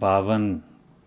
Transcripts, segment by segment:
52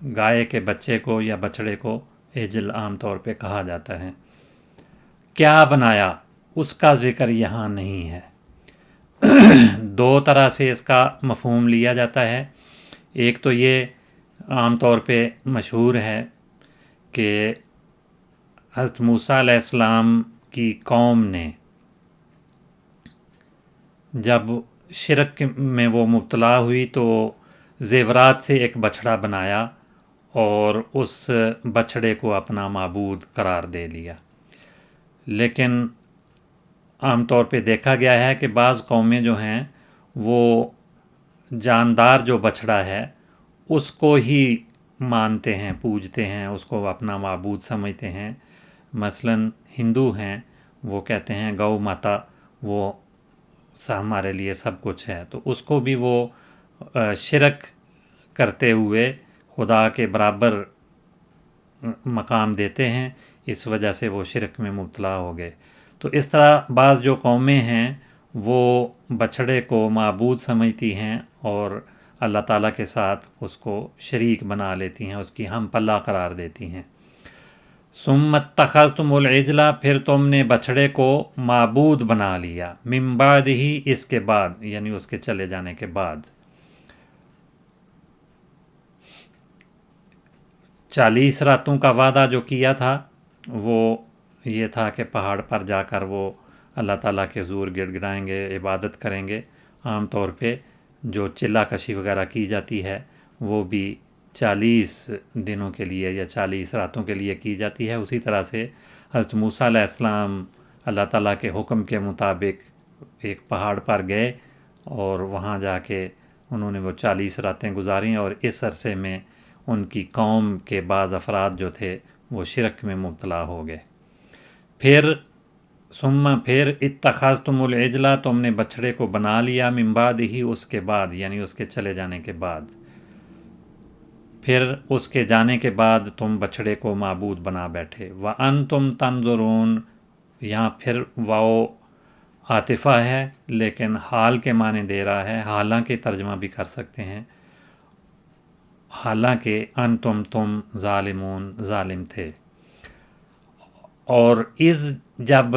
گائے کے بچے کو یا بچڑے کو عجل عام طور پہ کہا جاتا ہے۔ کیا بنایا اس کا ذکر یہاں نہیں ہے۔ دو طرح سے اس کا مفہوم لیا جاتا ہے۔ ایک تو یہ عام طور پہ مشہور ہے کہ حضرت موسیٰ علیہ السلام کی قوم نے جب شرک میں وہ مبتلا ہوئی تو زیورات سے ایک بچھڑا بنایا اور اس بچھڑے کو اپنا معبود قرار دے لیا۔ لیکن عام طور پہ دیکھا گیا ہے کہ بعض قومیں جو ہیں وہ جاندار جو بچھڑا ہے اس کو ہی مانتے ہیں، پوجتے ہیں، اس کو اپنا معبود سمجھتے ہیں۔ مثلاً ہندو ہیں، وہ کہتے ہیں گو ماتا وہ ہمارے لیے سب کچھ ہے، تو اس کو بھی وہ شرک کرتے ہوئے خدا کے برابر مقام دیتے ہیں، اس وجہ سے وہ شرک میں مبتلا ہو گئے۔ تو اس طرح بعض جو قومیں ہیں وہ بچھڑے کو معبود سمجھتی ہیں اور اللہ تعالیٰ کے ساتھ اس کو شریک بنا لیتی ہیں، اس کی ہم پلہ قرار دیتی ہیں۔ ثم اتخذتم العجل، پھر تم نے بچھڑے کو معبود بنا لیا، من بعد ہی، اس کے بعد، یعنی اس کے چلے جانے کے بعد۔ 40 راتوں کا وعدہ جو کیا تھا وہ یہ تھا کہ پہاڑ پر جا کر وہ اللہ تعالیٰ کے حضور گڑ گڑائیں گے، عبادت کریں گے۔ عام طور پہ جو چلہ کشی وغیرہ کی جاتی ہے وہ بھی 40 دنوں کے لیے یا 40 راتوں کے لیے کی جاتی ہے۔ اسی طرح سے حضرت موسیٰ علیہ السلام اللہ تعالیٰ کے حکم کے مطابق ایک پہاڑ پر گئے اور وہاں جا کے انہوں نے وہ 40 راتیں گزاریں، اور اس عرصے میں ان کی قوم کے بعض افراد جو تھے وہ شرک میں مبتلا ہو گئے۔ پھر اتخذتم العجل، تم نے بچھڑے کو بنا لیا، من بعد ہی، اس کے بعد، یعنی اس کے چلے جانے کے بعد۔ پھر اس کے جانے کے بعد تم بچھڑے کو معبود بنا بیٹھے۔ وَأَنْتُمْ تَنْظُرُونَ، یہاں پھر واو عاطفہ ہے لیکن حال کے معنی دے رہا ہے، حالانکہ ترجمہ بھی کر سکتے ہیں، حالانکہ انتم، تم ظالمون، ظالم تھے۔ اور از جب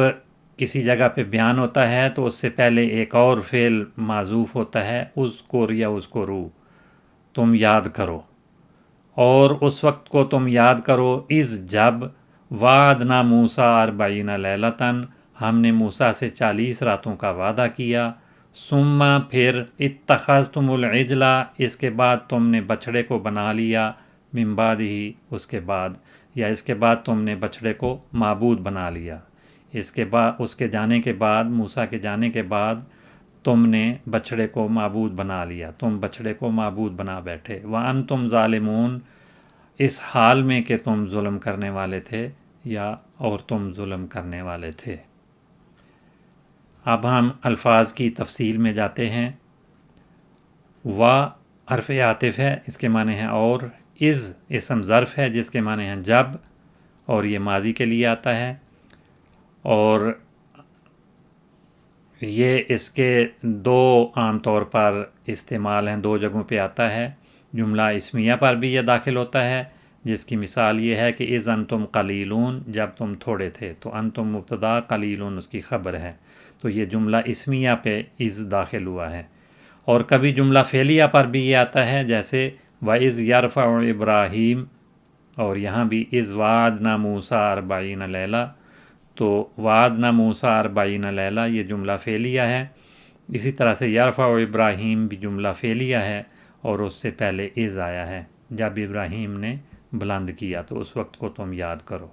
کسی جگہ پہ بیان ہوتا ہے تو اس سے پہلے ایک اور فعل معزوف ہوتا ہے، اذکر یا اذکرو، تم یاد کرو، اور اس وقت کو تم یاد کرو از جب وعدنا موسیٰ 40 لیلۃ، ہم نے موسیٰ سے 40 راتوں کا وعدہ کیا، ثم، پھر اتخذتم العجل، اس کے بعد تم نے بچھڑے کو بنا لیا، من بعد ہی، اس کے بعد، یا اس کے بعد تم نے بچھڑے کو معبود بنا لیا، اس کے بعد، اس کے جانے کے بعد، موسیٰ کے جانے کے بعد تم نے بچھڑے کو معبود بنا لیا، تم بچھڑے کو معبود بنا بیٹھے۔ وَأَنْتُمْ ظَالِمُونَ، اس حال میں کہ تم ظلم کرنے والے تھے، یا اور تم ظلم کرنے والے تھے۔ اب ہم الفاظ کی تفصیل میں جاتے ہیں۔ حرف عاطف ہے، اس کے معنی ہیں اور، از اسم ظرف ہے جس کے معنی ہیں جب، اور یہ ماضی کے لیے آتا ہے، اور یہ اس کے دو عام طور پر استعمال ہیں، دو جگہوں پہ آتا ہے۔ جملہ اسمیہ پر بھی یہ داخل ہوتا ہے، جس کی مثال یہ ہے کہ اذ انتم قلیلون، جب تم تھوڑے تھے، تو انتم مبتدا، قلیلون اس کی خبر ہے، تو یہ جملہ اسمیہ پہ اذ داخل ہوا ہے۔ اور کبھی جملہ فعلیہ پر بھی یہ آتا ہے، جیسے وَإِذْ يَرْفَعُ إِبْرَاهِيمُ، اور یہاں بھی اذ وعدنا موسیٰ 40 لیلہ، تو وعدنا موسیٰ 40 لیلہ یہ جملہ فعلیہ ہے۔ اسی طرح سے یرفع ابراہیم بھی جملہ فعلیہ ہے، اور اس سے پہلے اذ آیا ہے، جب ابراہیم نے بلند کیا تو اس وقت کو تم یاد کرو۔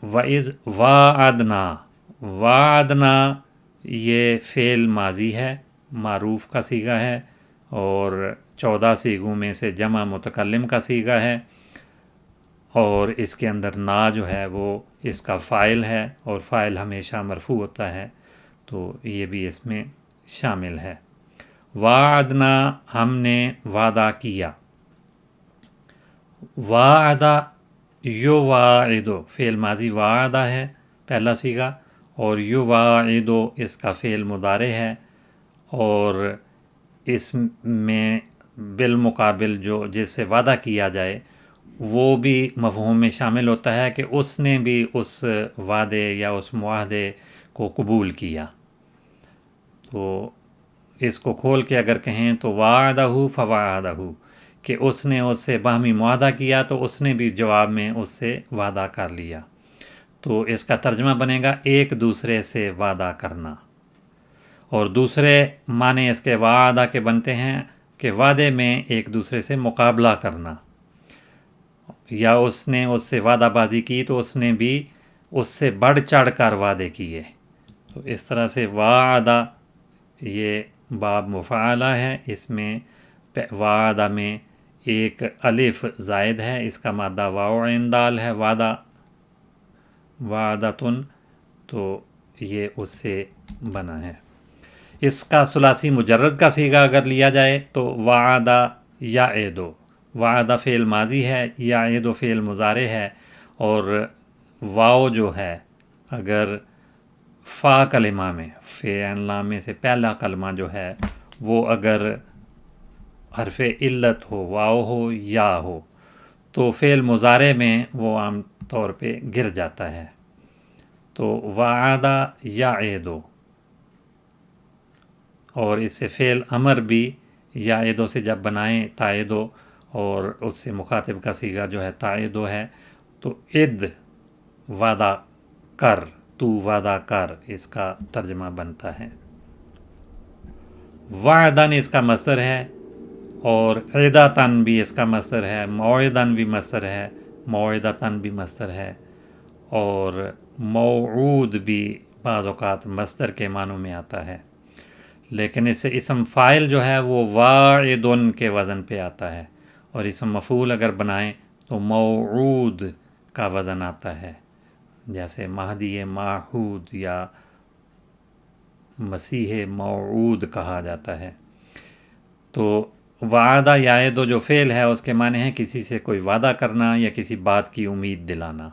وَإِذْ وَعَدْنَا، وعدنا یہ فعل ماضی ہے، معروف کا صیغہ ہے، اور 14 صیغوں میں سے جمع متکلم کا صیغہ ہے، اور اس کے اندر نا جو ہے وہ اس کا فاعل ہے، اور فاعل ہمیشہ مرفوع ہوتا ہے، تو یہ بھی اس میں شامل ہے۔ وعدنا، ہم نے وعدہ کیا۔ وعدہ یواعدو، فعل ماضی وعدہ ہے پہلا صیغہ، اور یواعدو اس کا فعل مضارع ہے، اور اس میں بالمقابل جو جس سے وعدہ کیا جائے وہ بھی مفہوم میں شامل ہوتا ہے کہ اس نے بھی اس وعدے یا اس معاہدے کو قبول کیا. تو اس کو کھول کے اگر کہیں تو وعدہ فوعدہ، کہ اس نے اس سے باہمی معاہدہ کیا تو اس نے بھی جواب میں اس سے وعدہ کر لیا. تو اس کا ترجمہ بنے گا ایک دوسرے سے وعدہ کرنا. اور دوسرے معنی اس کے وعدہ کے بنتے ہیں کہ وعدے میں ایک دوسرے سے مقابلہ کرنا، یا اس نے اس سے وعدہ بازی کی تو اس نے بھی اس سے بڑھ چڑھ کر وعدے کیے. تو اس طرح سے وعدہ یہ باب مفعلہ ہے، اس میں وعدہ میں ایک الف زائد ہے، اس کا مادہ واو عین دال ہے، وعدہ وعدتن، تو یہ اس سے بنا ہے. اس کا ثلاثی مجرد کا صیغہ اگر لیا جائے تو وعدہ یعدو، وعدہ فعل ماضی ہے، یعدو فعل مضارع ہے، اور واو جو ہے اگر فا کلمہ میں فعل لام میں سے پہلا کلمہ جو ہے وہ اگر حرف علت ہو، واو ہو یا ہو، تو فعل مضارع میں وہ عام طور پہ گر جاتا ہے. تو وعدہ یعدو، اور اس سے فعل امر بھی یعدو سے جب بنائیں تائدو، اور اس سے مخاطب کا صیغہ جو ہے تائدو ہے، تو اد وعدہ کر، تو وعدہ کر، اس کا ترجمہ بنتا ہے. وعدن اس کا مصدر ہے، اور عدتن بھی اس کا مصدر ہے، موعدن بھی مصدر ہے، موعدتن بھی مصدر ہے، اور موعود بھی بعض اوقات مصدر کے معنوں میں آتا ہے. لیکن اس سے اسم فاعل جو ہے وہ واعدن کے وزن پہ آتا ہے، اور اسم مفعول اگر بنائیں تو موعود کا وزن آتا ہے، جیسے مہدی معہود یا مسیح موعود کہا جاتا ہے. تو وعدہ یعدو جو فعل ہے اس کے معنی ہیں کسی سے کوئی وعدہ کرنا یا کسی بات کی امید دلانا.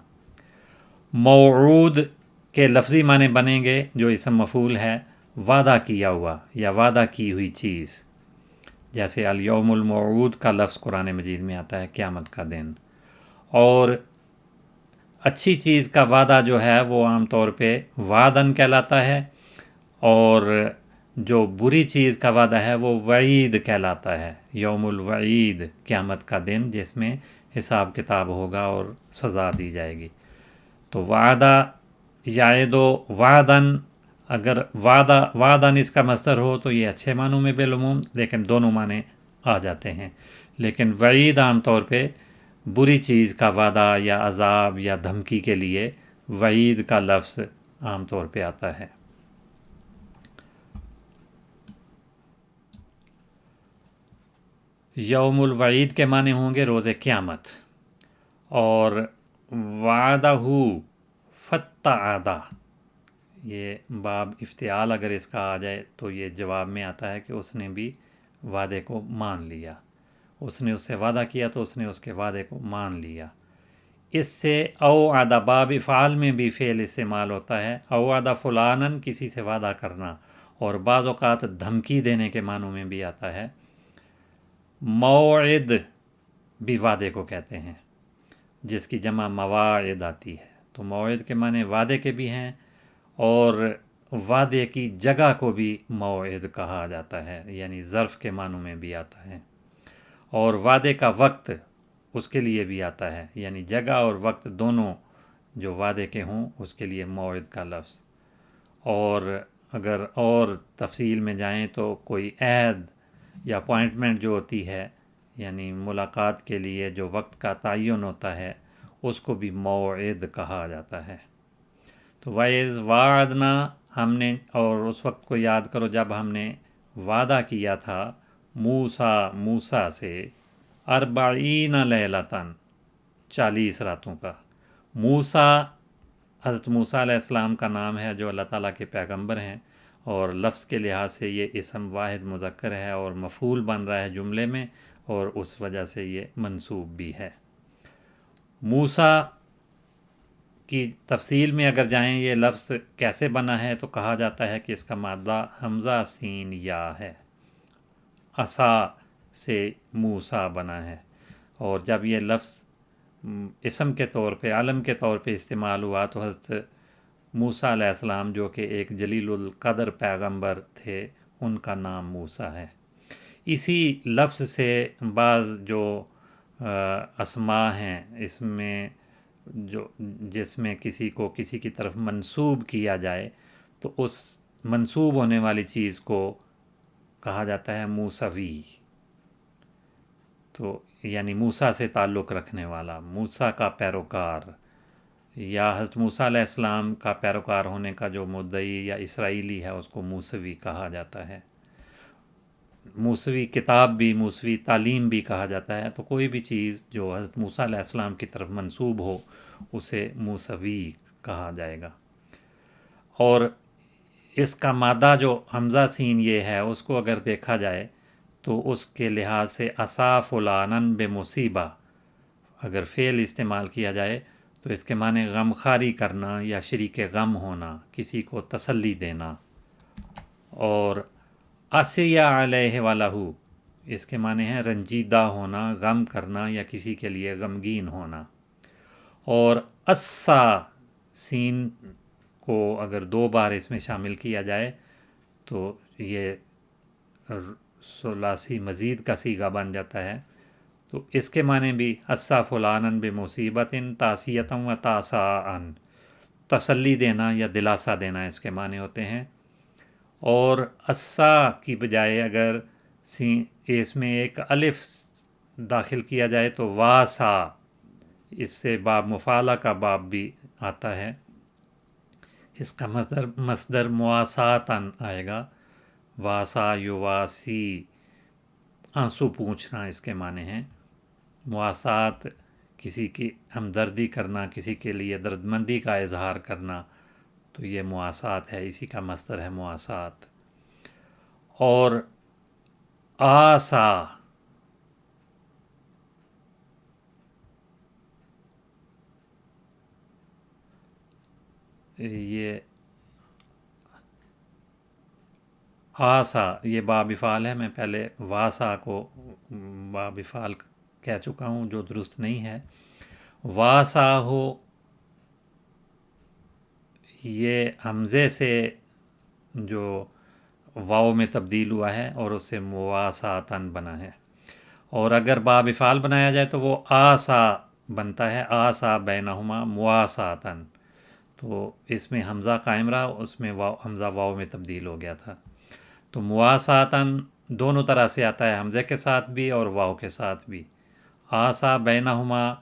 موعود کے لفظی معنی بنیں گے جو اسم مفعول ہے وعدہ کیا ہوا یا وعدہ کی ہوئی چیز، جیسے الیوم الموعود کا لفظ قرآن مجید میں آتا ہے قیامت کا دن. اور اچھی چیز کا وعدہ جو ہے وہ عام طور پہ وعدن کہلاتا ہے، اور جو بری چیز کا وعدہ ہے وہ وعید کہلاتا ہے، یوم الوعید، قیامت کا دن جس میں حساب کتاب ہوگا اور سزا دی جائے گی. تو وعدہ یعدو وعدن، اگر وعدن اس کا مصدر ہو تو یہ اچھے معنوں میں بالعموم، لیکن دونوں معنی آ جاتے ہیں. لیکن وعید عام طور پہ بری چیز کا وعدہ یا عذاب یا دھمکی کے لیے وعید کا لفظ عام طور پہ آتا ہے. یوم الوعید کے معنی ہوں گے روز قیامت، اور وعدہ فتعادہ، یہ باب افتعال اگر اس کا آ جائے تو یہ جواب میں آتا ہے کہ اس نے بھی وعدے کو مان لیا، اس نے اس سے وعدہ کیا تو اس نے اس کے وعدے کو مان لیا. اس سے اوعدہ باب افعال میں بھی فعل استعمال ہوتا ہے، اوعدہ فلانن کسی سے وعدہ کرنا، اور بعض اوقات دھمکی دینے کے معنوں میں بھی آتا ہے. موعد بھی وعدے کو کہتے ہیں جس کی جمع مواعد آتی ہے. تو موعد کے معنی وعدے کے بھی ہیں، اور وعدے کی جگہ کو بھی موعد کہا جاتا ہے، یعنی ظرف کے معنوں میں بھی آتا ہے. اور وعدے کا وقت اس کے لیے بھی آتا ہے، یعنی جگہ اور وقت دونوں جو وعدے کے ہوں اس کے لیے موعد کا لفظ. اور اگر اور تفصیل میں جائیں تو کوئی عہد یا اپوائنٹمنٹ جو ہوتی ہے، یعنی ملاقات کے لیے جو وقت کا تعین ہوتا ہے، اس کو بھی موعد کہا جاتا ہے. تو وَإِذْ وَعَدْنَا، ہم نے، اور اس وقت کو یاد کرو جب ہم نے وعدہ کیا تھا موسیٰ سے 40 لیلۃً، 40 راتوں کا. موسیٰ حضرت موسیٰ علیہ السلام کا نام ہے جو اللہ تعالیٰ کے پیغمبر ہیں، اور لفظ کے لحاظ سے یہ اسم واحد مذکر ہے اور مفعول بن رہا ہے جملے میں، اور اس وجہ سے یہ منصوب بھی ہے. موسیٰ کی تفصیل میں اگر جائیں یہ لفظ کیسے بنا ہے تو کہا جاتا ہے کہ اس کا مادہ حمزہ سین یا ہے. عصا سے موسیٰ بنا ہے۔ اور جب یہ لفظ اسم کے طور پہ، عالم کے طور پہ استعمال ہوا تو حضرت موسیٰ علیہ السلام جو کہ ایک جلیل القدر پیغمبر تھے، ان کا نام موسیٰ ہے۔ اسی لفظ سے بعض جو اسماء ہیں اس میں جس میں کسی کو کسی کی طرف منسوب کیا جائے تو اس منسوب ہونے والی چیز کو کہا جاتا ہے موسوی، تو یعنی موسیٰ سے تعلق رکھنے والا، موسیٰ کا پیروکار، یا حضرت موسیٰ علیہ السلام کا پیروکار ہونے کا جو مدعی یا اسرائیلی ہے اس کو موسوی کہا جاتا ہے۔ موسوی کتاب بھی، موسوی تعلیم بھی کہا جاتا ہے۔ تو کوئی بھی چیز جو حضرت موسیٰ علیہ السلام کی طرف منسوب ہو اسے موسوی کہا جائے گا۔ اور اس کا مادہ جو حمزہ سین یہ ہے اس کو اگر دیکھا جائے تو اس کے لحاظ سے عصا فلانن بے مصیبہ اگر فعل استعمال کیا جائے تو اس کے معنی غمخواری کرنا یا شریک غم ہونا، کسی کو تسلی دینا۔ اور اسیا علیہ والہو اس کے معنی ہے رنجیدہ ہونا، غم کرنا یا کسی کے لیے غمگین ہونا۔ اور اسا سین کو اگر دو بار اس میں شامل کیا جائے تو یہ ثلاثی مزید کا صیغہ بن جاتا ہے۔ تو اس کے معنی بھی اسا فلانن بمصیبت تعصیتم و تعصاً، تسلی دینا یا دلاسا دینا اس کے معنی ہوتے ہیں۔ اور اسا کی بجائے اگر اس میں ایک الف داخل کیا جائے تو واسا، اس سے باب مفعلہ کا باب بھی آتا ہے، اس کا مصدر مواساتن آئے گا، واسا یواسی، آنسو پوچھنا اس کے معنی ہیں۔ مواسات کسی کی ہمدردی کرنا، کسی کے لیے دردمندی کا اظہار کرنا، تو یہ مواسات ہے، اسی کا مصدر ہے مواسات۔ اور آسا یہ آسا یہ باب افعال ہے، میں پہلے واسا کو باب افعال کہہ چکا ہوں جو درست نہیں ہے۔ واسا ہو یہ حمزے سے جو واو میں تبدیل ہوا ہے اور اس سے مواساتن بنا ہے۔ اور اگر باب افعال بنایا جائے تو وہ آسا بنتا ہے، آسا بینہما مواساتن، تو اس میں حمزہ قائم رہا، اس میں حمزہ واو میں تبدیل ہو گیا تھا۔ تو مواساتن دونوں طرح سے آتا ہے، حمزے کے ساتھ بھی اور واو کے ساتھ بھی۔ آسا بینہما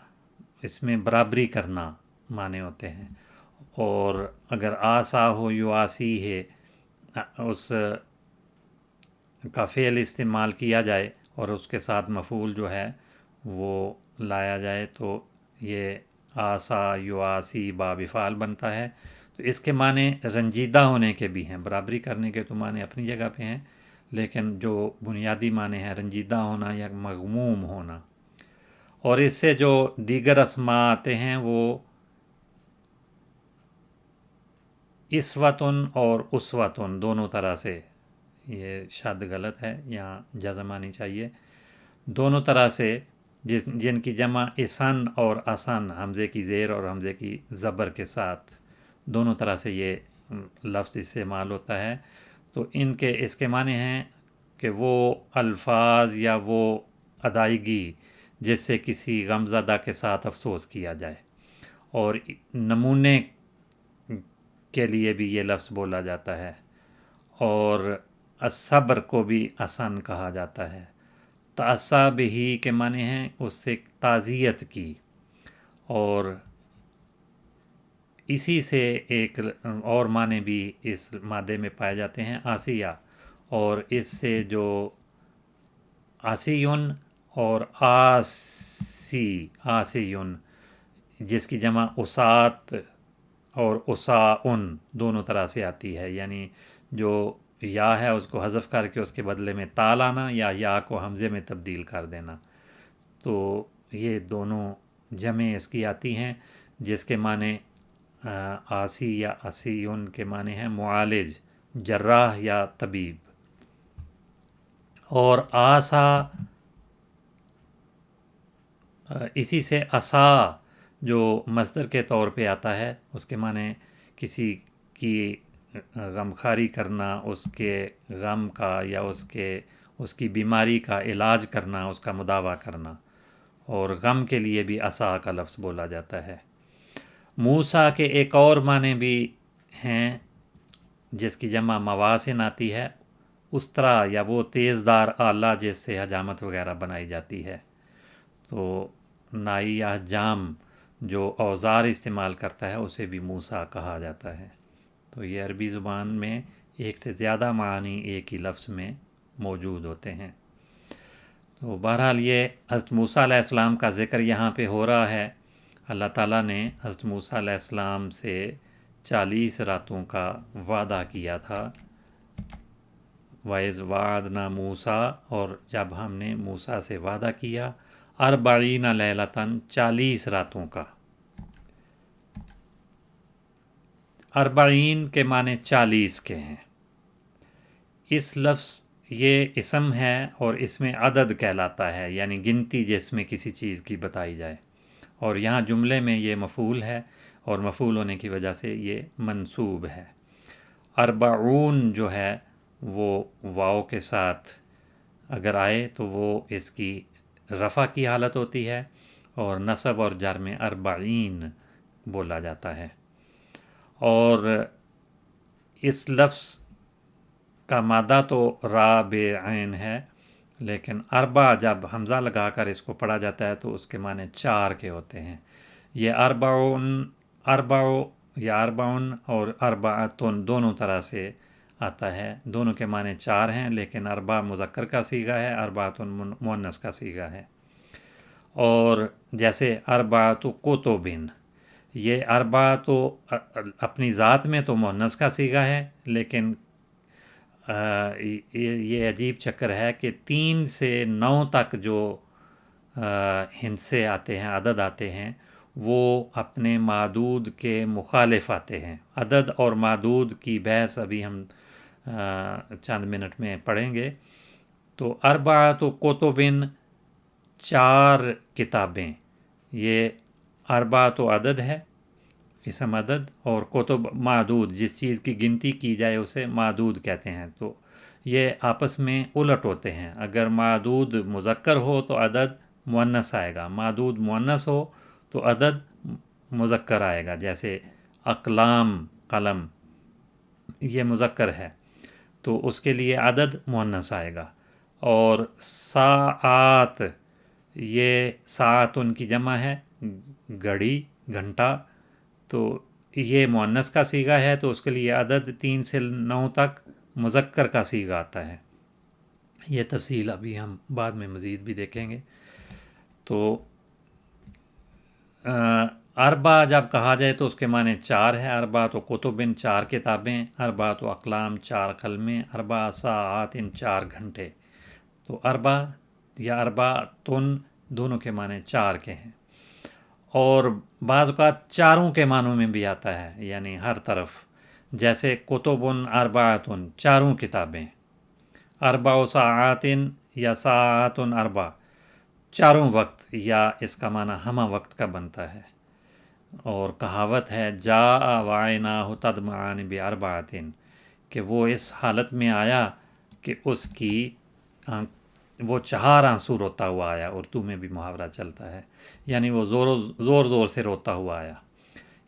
اس میں برابری کرنا معنی ہوتے ہیں۔ اور اگر آسا ہو یواسی ہے، اس کا فعل استعمال کیا جائے اور اس کے ساتھ مفعول جو ہے وہ لایا جائے تو یہ آسا یواسی باب افعال بنتا ہے۔ تو اس کے معنی رنجیدہ ہونے کے بھی ہیں، برابری کرنے کے تو معنی اپنی جگہ پہ ہیں، لیکن جو بنیادی معنی ہے رنجیدہ ہونا یا مغموم ہونا۔ اور اس سے جو دیگر اسماء آتے ہیں وہ اسوتن اور اسوتن دونوں طرح سے، یہ شد غلط ہے، یہاں جزم آنی چاہیے، دونوں طرح سے جن کی جمع اسن اور اسن، حمزے کی زیر اور حمزے کی زبر کے ساتھ، دونوں طرح سے یہ لفظ استعمال ہوتا ہے۔ تو اس کے معنی ہیں کہ وہ الفاظ یا وہ ادائیگی جس سے کسی غمزدہ کے ساتھ افسوس کیا جائے۔ اور نمونے کے لیے بھی یہ لفظ بولا جاتا ہے۔ اور الصبر کو بھی اسن کہا جاتا ہے۔ تعصیٰ بہی کے معنی ہیں اس سے تعزیت کی۔ اور اسی سے ایک اور معنی بھی اس مادے میں پائے جاتے ہیں، آسیہ، اور اس سے جو آسیون اور آسیون جس کی جمع اسات اور اساؤن دونوں طرح سے آتی ہے، یعنی جو یا ہے اس کو حذف کر کے اس کے بدلے میں تا لانا یا کو حمزے میں تبدیل کر دینا۔ تو یہ دونوں جمع اس کی آتی ہیں، جس کے معنی آسی یا آسیون کے معنی ہیں معالج، جراح یا طبیب۔ اور آسا اسی سے عصا جو مصدر کے طور پہ آتا ہے، اس کے معنی کسی کی غمخواری کرنا، اس کے غم کا یا اس کی بیماری کا علاج کرنا، اس کا مداوع کرنا، اور غم کے لیے بھی عصا کا لفظ بولا جاتا ہے۔ موسیٰ کے ایک اور معنی بھی ہیں جس کی جمع مواسن آتی ہے، استرا یا وہ تیز دار آلہ جس سے حجامت وغیرہ بنائی جاتی ہے۔ تو نائی یا حجام جو اوزار استعمال کرتا ہے اسے بھی موسیٰ کہا جاتا ہے۔ تو یہ عربی زبان میں ایک سے زیادہ معنی ایک ہی لفظ میں موجود ہوتے ہیں۔ تو بہرحال یہ حضرت موسیٰ علیہ السلام کا ذکر یہاں پہ ہو رہا ہے۔ اللہ تعالیٰ نے حضرت موسیٰ علیہ السلام سے 40 راتوں کا وعدہ کیا تھا، وَإِذْ وَعَدْنَا مُوسَىٰ، اور جب ہم نے موسیٰ سے وعدہ کیا 40 لیلۃً 40 راتوں کا۔ 40 کے معنی 40 کے ہیں۔ اس لفظ یہ اسم ہے اور اس میں عدد کہلاتا ہے، یعنی گنتی جس میں کسی چیز کی بتائی جائے، اور یہاں جملے میں یہ مفعول ہے اور مفعول ہونے کی وجہ سے یہ منصوب ہے۔ 40 جو ہے وہ واو کے ساتھ اگر آئے تو وہ اس کی رفع کی حالت ہوتی ہے، اور نصب اور جر میں 40 بولا جاتا ہے۔ اور اس لفظ کا مادہ تو را بے عین ہے، لیکن اربع جب حمزہ لگا کر اس کو پڑھا جاتا ہے تو اس کے معنی 4 کے ہوتے ہیں۔ یہ اربع یا اربعن اور اربعتن دونوں طرح سے آتا ہے، دونوں کے معنی 4 ہیں، لیکن اربع مذکر کا صیغہ ہے، اربعتن مؤنث کا صیغہ ہے۔ اور جیسے اربعۃ کتبن، یہ اربع تو اپنی ذات میں تو مؤنث کا صیغہ ہے، لیکن یہ عجیب چکر ہے کہ 3 سے 9 تک جو ہندسے آتے ہیں، عدد آتے ہیں، وہ اپنے معدود کے مخالف آتے ہیں۔ عدد اور معدود کی بحث ابھی ہم چند منٹ میں پڑھیں گے۔ تو اربعۃ کتبن 4 کتابیں، یہ اربعۃ عدد ہے، اسم عدد، اور کتب معدود، جس چیز کی گنتی کی جائے اسے معدود کہتے ہیں۔ تو یہ آپس میں الٹ ہوتے ہیں، اگر معدود مذکر ہو تو عدد مؤنث آئے گا، معدود مؤنث ہو تو عدد مذکر آئے گا، جیسے اقلام قلم یہ مذکر ہے تو اس کے لیے عدد مؤنث آئے گا۔ اور ساعات، یہ ساعت ان کی جمع ہے، گھڑی گھنٹہ، تو یہ مؤنث کا صیغہ ہے تو اس کے لیے عدد 3 سے 9 تک مذکر کا صیغہ آتا ہے۔ یہ تفصیل ابھی ہم بعد میں مزید بھی دیکھیں گے۔ تو اربع جب کہا جائے تو اس کے معنی 4 ہے، اربعۃ کتبن 4 کتابیں، اربعۃ اقلام 4 قلمیں، 4 ساعات 4 گھنٹے۔ تو اربع یا اربعتن دونوں کے معنی 4 کے ہیں، اور بعض اوقات چاروں کے معنوں میں بھی آتا ہے، یعنی ہر طرف، جیسے کتبن اربعتن 4 کتابیں، 4 ساعات یا ساعات 4 4 وقت، یا اس کا معنی ہمہ وقت کا بنتا ہے۔ اور کہاوت ہے جاء وعیناہ تدمعان باربعۃ، کہ وہ اس حالت میں آیا کہ اس کی وہ 4 آنسو روتا ہوا آیا، اردو میں بھی محاورہ چلتا ہے، یعنی وہ زور سے روتا ہوا آیا۔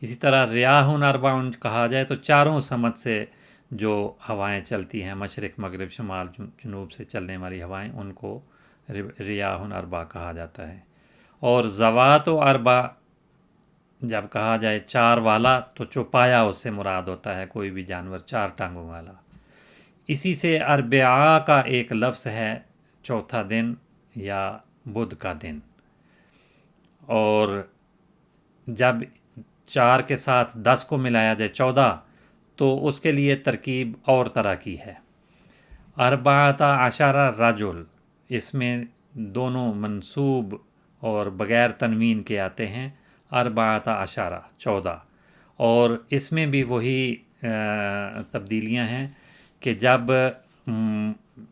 اسی طرح ریاح اربع کہا جائے تو 4 سمت سے جو ہوائیں چلتی ہیں، مشرق مغرب شمال جنوب سے چلنے والی ہوائیں، ان کو ریاح اربع کہا جاتا ہے۔ اور ذوات و اربع جب کہا جائے 4 والا تو چوپایا اس سے مراد ہوتا ہے، کوئی بھی جانور 4 ٹانگوں والا۔ اسی سے اربعاء کا ایک لفظ ہے چوتھا دن یا بدھ کا دن، اور جب 4 کے ساتھ 10 کو ملایا جائے 14 تو اس کے لیے ترکیب اور طرح کی ہے۔ 14 رجل، اس میں دونوں منصوب اور بغیر تنوین کے آتے ہیں، 14 14، اور اس میں بھی وہی تبدیلیاں ہیں کہ جب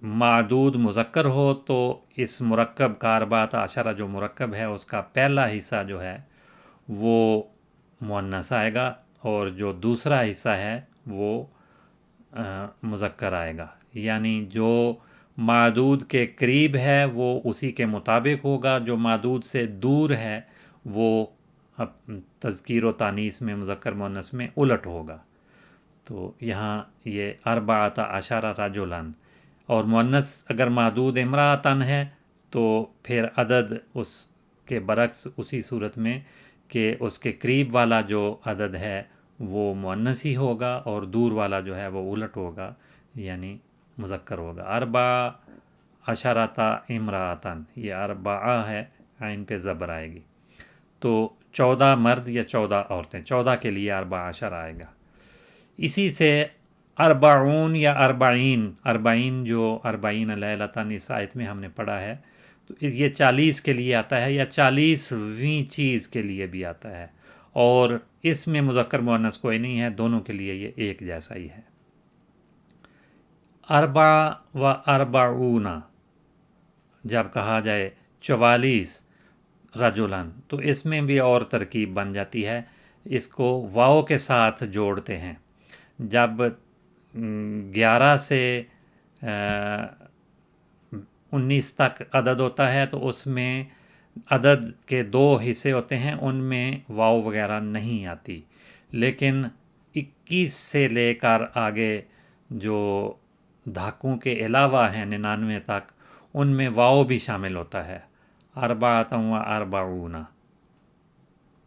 معدود مذکر ہو تو اس مرکب کا اربعۃ عشرہ جو مرکب ہے اس کا پہلا حصہ جو ہے وہ مؤنث آئے گا، اور جو دوسرا حصہ ہے وہ مذکر آئے گا. یعنی جو معدود کے قریب ہے وہ اسی کے مطابق ہوگا، جو معدود سے دور ہے وہ تذکیر و تانیث میں مذکر مؤنث میں الٹ ہوگا. تو یہاں یہ اربعۃ عشرہ رجلاً، اور مؤنث اگر معدود امرأتن ہے تو پھر عدد اس کے برعکس اسی صورت میں کہ اس کے قریب والا جو عدد ہے وہ مؤنث ہی ہوگا اور دور والا جو ہے وہ الٹ ہوگا، یعنی مذکر ہوگا. اربع عشرۃ امرأتن، یہ اربعہ ہے، عین پہ زبر آئے گی. تو 14 مرد یا 14 عورتیں، 14 کے لیے اربع عشر آئے گا. اسی سے اربعون یا اربعین، اربعین جو اربعین لیلۃً اس آیت میں ہم نے پڑھا ہے، تو یہ 40 کے لیے آتا ہے یا 40ویں چیز کے لیے بھی آتا ہے، اور اس میں مذکر مؤنث کوئی نہیں ہے، دونوں کے لیے یہ ایک جیسا ہی ہے. اربع و اربعون جب کہا جائے 44 رجلاً تو اس میں بھی اور ترکیب بن جاتی ہے، اس کو واو کے ساتھ جوڑتے ہیں. جب 11 سے 19 تک عدد ہوتا ہے تو اس میں عدد کے 2 حصے ہوتے ہیں، ان میں واو وغیرہ نہیں آتی، لیکن 21 سے لے کر آگے جو دھاکوں کے علاوہ ہیں 99 تک، ان میں واو بھی شامل ہوتا ہے. اربعۃ و اربعون،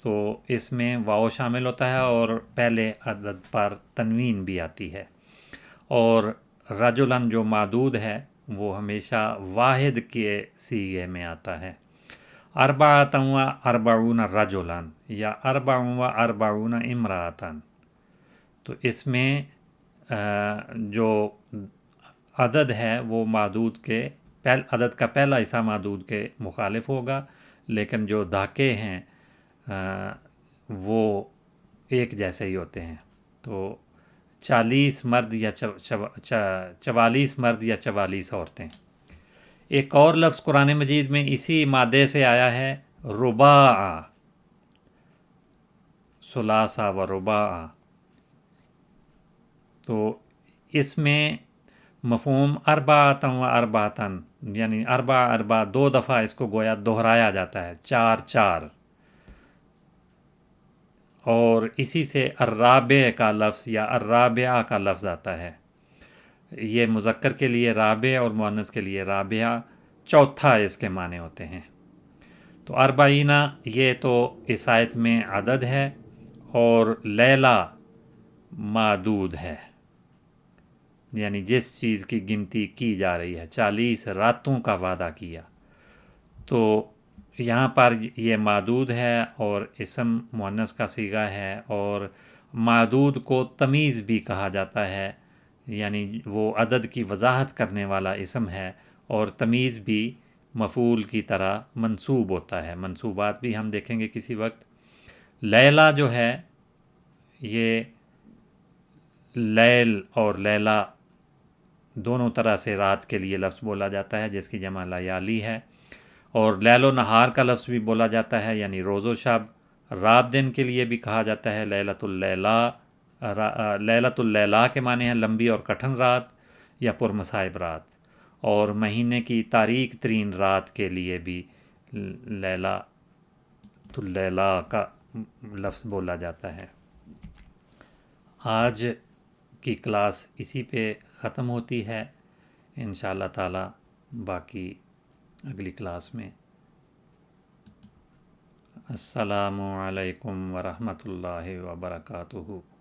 تو اس میں واو شامل ہوتا ہے اور پہلے عدد پر تنوین بھی آتی ہے. اور رجلاً جو معدود ہے وہ ہمیشہ واحد کے صیغے میں آتا ہے. اربعۃ و اربعون رجلاً یا اربع و اربعون امرأۃً، تو اس میں جو عدد ہے وہ معدود کے عدد کا پہلا حصہ معدود کے مخالف ہوگا، لیکن جو دھاکے ہیں وہ ایک جیسے ہی ہوتے ہیں. تو 40 مرد یا 44 مرد یا 44 عورتیں. ایک اور لفظ قرآن مجید میں اسی مادے سے آیا ہے، رباع، ثلاثہ و رباع. تو اس میں مفہوم اربعۃ و اربعۃً، یعنی اربع 2 دفعہ اس کو گویا دہرایا جاتا ہے، 4 4. اور اسی سے الرابع کا لفظ یا الرابعہ کا لفظ آتا ہے. یہ مذکر کے لیے رابع اور مؤنث کے لیے رابعہ، چوتھا اس کے معنی ہوتے ہیں. تو اربعینہ یہ تو اس آیت میں عدد ہے، اور لیلہ معدود ہے، یعنی جس چیز کی گنتی کی جا رہی ہے. 40 راتوں کا وعدہ کیا، تو یہاں پر یہ معدود ہے اور اسم مؤنث کا صیغہ ہے، اور معدود کو تمیز بھی کہا جاتا ہے، یعنی وہ عدد کی وضاحت کرنے والا اسم ہے، اور تمیز بھی مفعول کی طرح منصوب ہوتا ہے. منصوبات بھی ہم دیکھیں گے کسی وقت. لیلہ جو ہے یہ لیل اور لیلہ دونوں طرح سے رات کے لیے لفظ بولا جاتا ہے، جس کی جمع لیالی ہے. اور لیل و نہار کا لفظ بھی بولا جاتا ہے، یعنی روز و شب. رات دن کے لیے بھی کہا جاتا ہے لیلۃ اللیلہ. لیلۃ اللیلہ کے معنی ہیں لمبی اور کٹھن رات یا پرمصائب رات. اور مہینے کی تاریک ترین رات کے لیے بھی لیلۃ اللیلہ کا لفظ بولا جاتا ہے. آج کی کلاس اسی پہ ختم ہوتی ہے. انشاءاللہ تعالی باقی اگلی کلاس میں. السلام علیکم ورحمۃ اللہ وبرکاتہ.